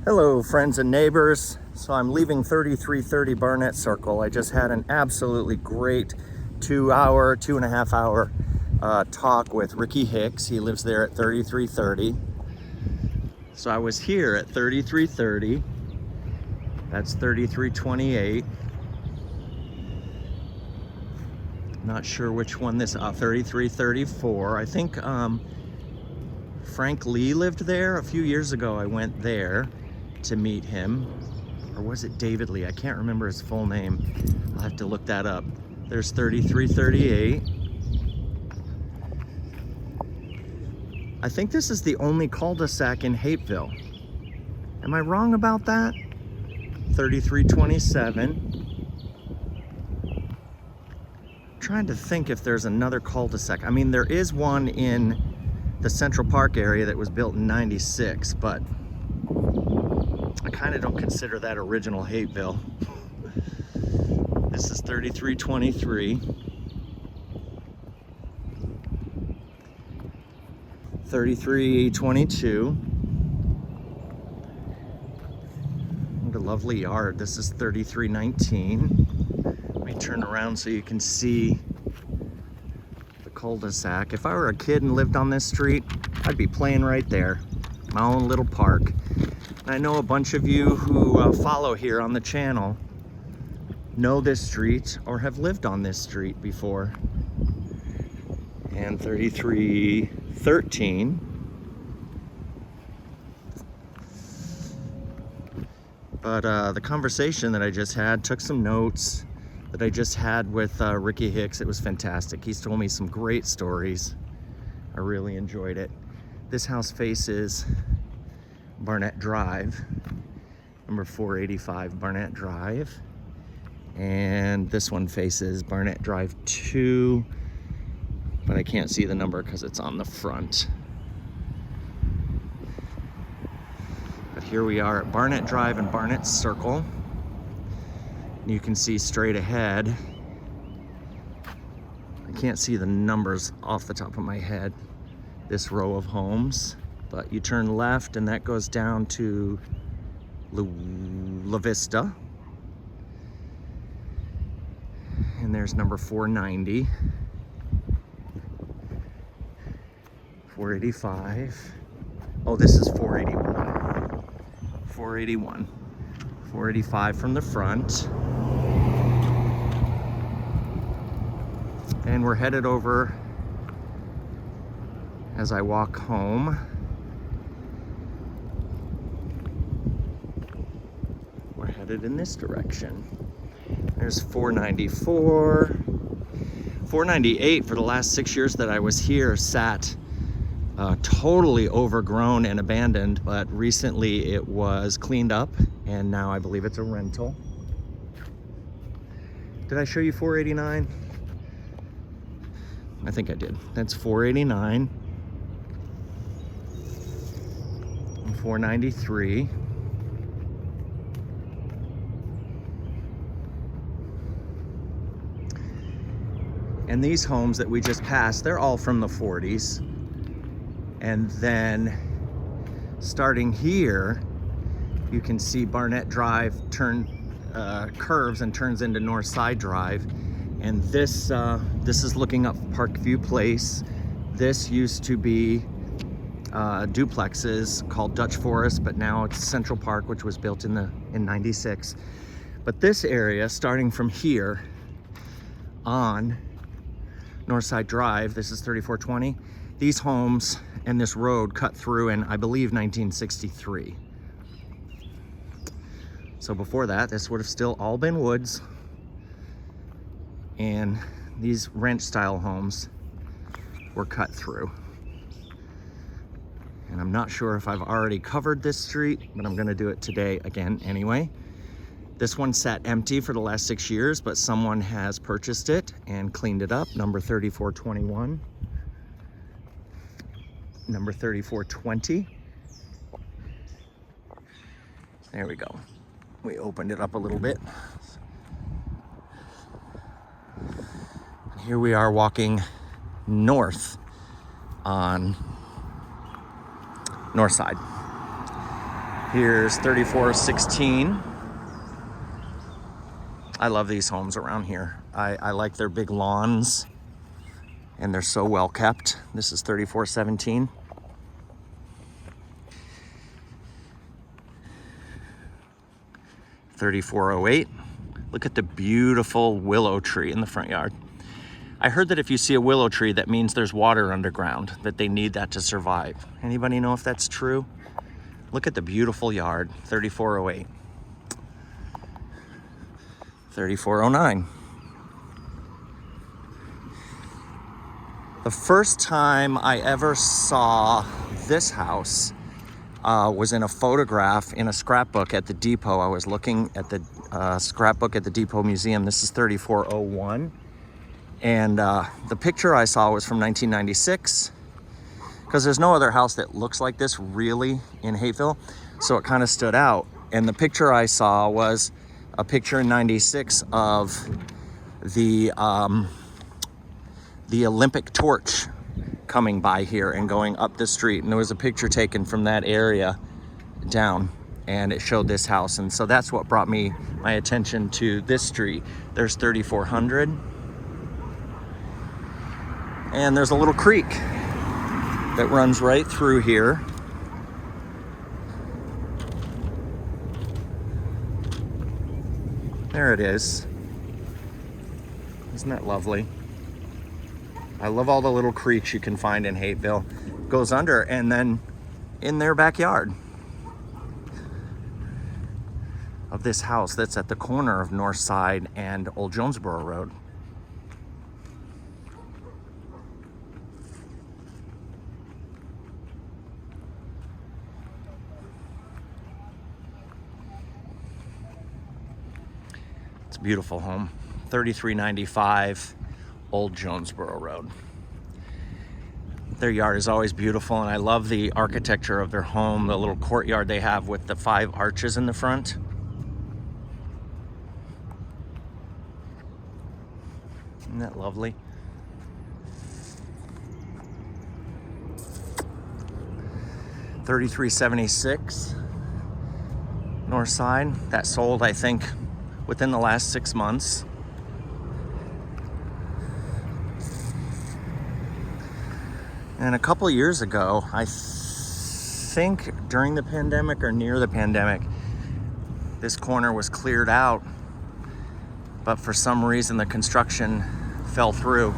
Hello friends and neighbors. So I'm leaving 3330 Barnett Circle. I just had an absolutely great 2.5 hour talk with Ricky Hicks. He lives there at 3330. So I was here at 3330. That's 3328. Not sure which one this 3334. I think Frank Lee lived there a few years ago. I went there to meet him, or was it David Lee? I can't remember his full name. I'll have to look that up. There's 3338. I think this is the only cul-de-sac in Hapeville. Am I wrong about that? 3327. Trying to think if there's another cul-de-sac. I mean, there is one in the Central Park area that was built in '96, but I kind of don't consider that original Hapeville. This is 3323. 3322. What a lovely yard. This is 3319. Let me turn around so you can see the cul-de-sac. If I were a kid and lived on this street, I'd be playing right there. My own little park. And I know a bunch of you who follow here on the channel know this street or have lived on this street before. And 3313. But the conversation that I just had, took some notes that I just had with Ricky Hicks. It was fantastic. He's told me some great stories. I really enjoyed it. This house faces Barnett Drive, number 485 Barnett Drive. And this one faces Barnett Drive 2, but I can't see the number because it's on the front. But here we are at Barnett Drive and Barnett Circle. You can see straight ahead. I can't see the numbers off the top of my head, this row of homes. But you turn left and that goes down to La Vista. And there's number 490. 485. Oh, this is 481. 481. 485 from the front. And we're headed over as I walk home. Headed in this direction. There's 494. 498 for the last 6 years that I was here sat totally overgrown and abandoned, but recently it was cleaned up and now I believe it's a rental. Did I show you 489? I think I did. That's 489. And 493. And these homes that we just passed, they're all from the 40s. And then starting here, you can see Barnett Drive curves and turns into Northside Drive. And this is looking up Parkview Place. This used to be duplexes called Dutch Forest, but now it's Central Park, which was built in '96. But this area, starting from here on Northside Drive, this is 3420. These homes and this road cut through in, I believe, 1963. So before that, this would have still all been woods. And these ranch style homes were cut through. And I'm not sure if I've already covered this street, but I'm gonna do it today again anyway. This one sat empty for the last 6 years, but someone has purchased it and cleaned it up. Number 3421. Number 3420. There we go. We opened it up a little bit. Here we are walking north on Northside. Here's 3416. I love these homes around here. I like their big lawns, and they're so well kept. This is 3417. $34.08. Look at the beautiful willow tree in the front yard. I heard that if you see a willow tree, that means there's water underground, that they need that to survive. Anybody know if that's true? Look at the beautiful yard. $34.08. $34.09. The first time I ever saw this house was in a photograph in a scrapbook at the depot. I was looking at the scrapbook at the Depot Museum. This is 3401. And the picture I saw was from 1996, because there's no other house that looks like this really in Hapeville. So it kind of stood out. And the picture I saw was a picture in 96 of the Olympic torch coming by here and going up the street. And there was a picture taken from that area down, and it showed this house. And so that's what brought my attention to this street. There's 3400. And there's a little creek that runs right through here. There it is. Isn't that lovely? I love all the little creeks you can find in Hapeville. Goes under and then in their backyard of this house that's at the corner of Northside and Old Jonesboro Road. It's a beautiful home. 3395 Old Jonesboro Road. Their yard is always beautiful, and I love the architecture of their home, the little courtyard they have with the 5 arches in the front. Isn't that lovely? $33.76 North Side. That sold, I think, within the last 6 months. And a couple of years ago, I think during the pandemic or near the pandemic, this corner was cleared out, but for some reason the construction fell through.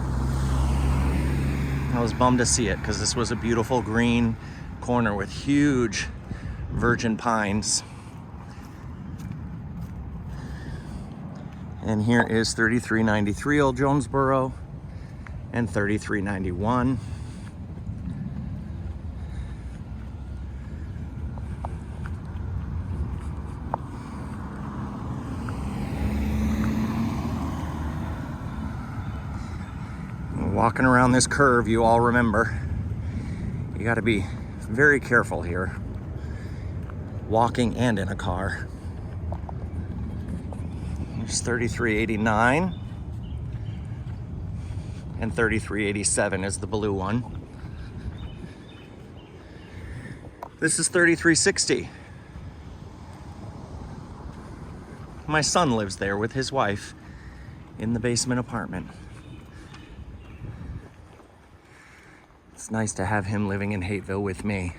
I was bummed to see it, because this was a beautiful green corner with huge virgin pines. And here is 3393 Old Jonesboro and 3391. Walking around this curve, you all remember, you got to be very careful here, walking and in a car. There's 3389 and 3387 is the blue one. This is 3360. My son lives there with his wife in the basement apartment. It's nice to have him living in Hapeville with me.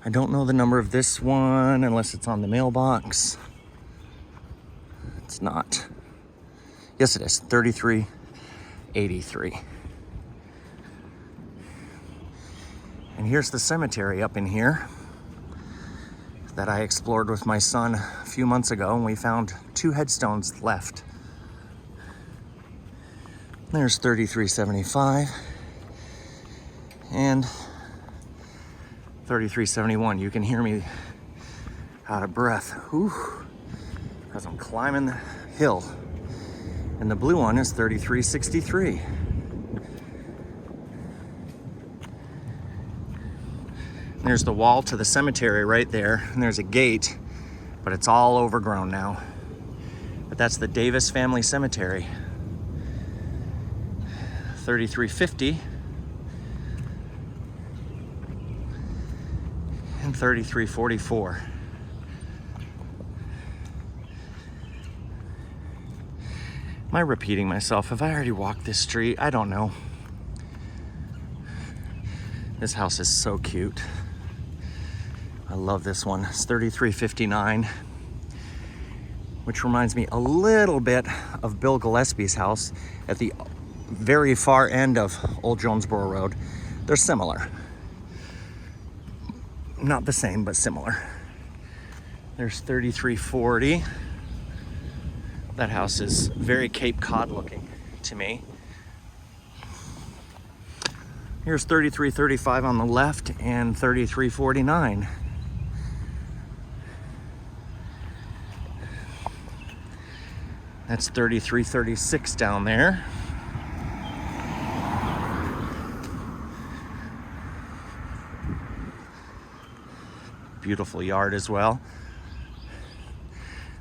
I don't know the number of this one unless it's on the mailbox. It's not. Yes, it is. 3383. And here's the cemetery up in here that I explored with my son a few months ago, and we found 2 headstones left. There's 3375 and 3371. You can hear me out of breath, because I'm climbing the hill. And the blue one is 3363. There's the wall to the cemetery right there, and there's a gate, but it's all overgrown now. But that's the Davis family cemetery. 3350 and 3344. Am I repeating myself? Have I already walked this street? I don't know. This house is so cute. I love this one. It's 3359, which reminds me a little bit of Bill Gillespie's house at the very far end of Old Jonesboro Road. They're similar. Not the same, but similar. There's 3340. That house is very Cape Cod looking to me. Here's 3335 on the left and 3349. That's 3336 down there. Beautiful yard as well.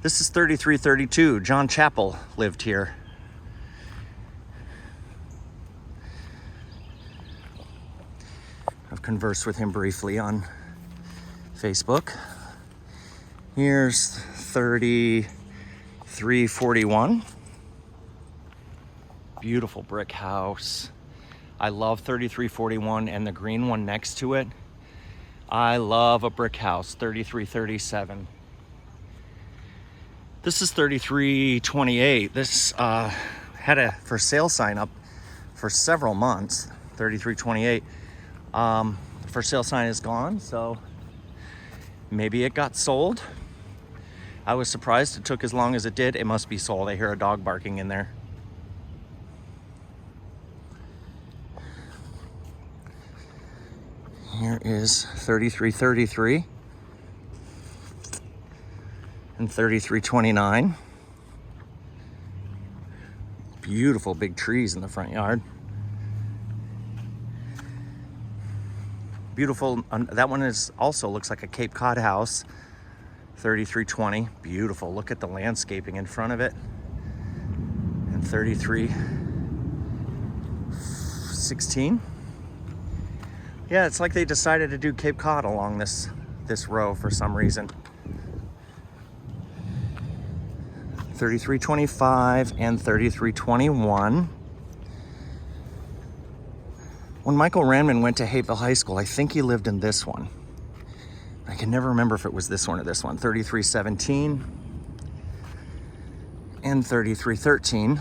This is 3332. John Chappell lived here. I've conversed with him briefly on Facebook. Here's 3341. Beautiful brick house. I love 3341 and the green one next to it. I love a brick house. 3337. This is 3328. This had a for sale sign up for several months. 3328. The for sale sign is gone, so maybe it got sold. I was surprised it took as long as it did. It must be sold. I hear a dog barking in there. Here is 3333 and 3329. Beautiful big trees in the front yard. Beautiful. That one is also looks like a Cape Cod house. 3320. Beautiful. Look at the landscaping in front of it. And 3316. Yeah, it's like they decided to do Cape Cod along this row for some reason. 3325 and 3321. When Michael Randman went to Hapeville High School, I think he lived in this one. I can never remember if it was this one or this one. 3317 and 3313.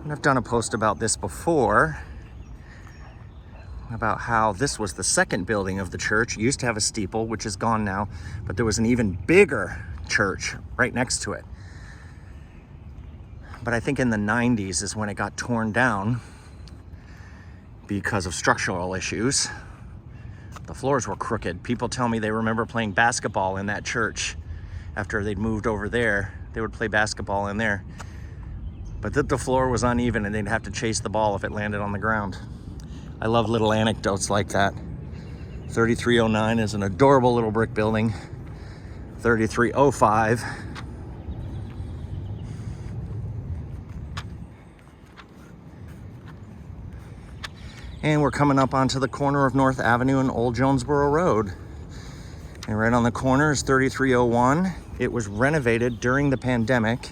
And I've done a post about this before, about how this was the second building of the church. It used to have a steeple, which is gone now, but there was an even bigger church right next to it. But I think in the 90s is when it got torn down because of structural issues. The floors were crooked. People tell me they remember playing basketball in that church after they'd moved over there. They would play basketball in there. But that the floor was uneven and they'd have to chase the ball if it landed on the ground. I love little anecdotes like that. 3309 is an adorable little brick building. 3305. And we're coming up onto the corner of North Avenue and Old Jonesboro Road. And right on the corner is 3301. It was renovated during the pandemic,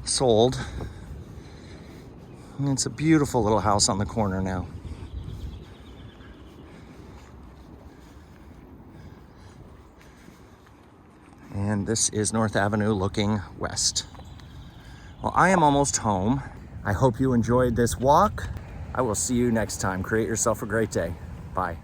sold. And it's a beautiful little house on the corner now. And this is North Avenue looking west. Well, I am almost home. I hope you enjoyed this walk. I will see you next time. Create yourself a great day. Bye.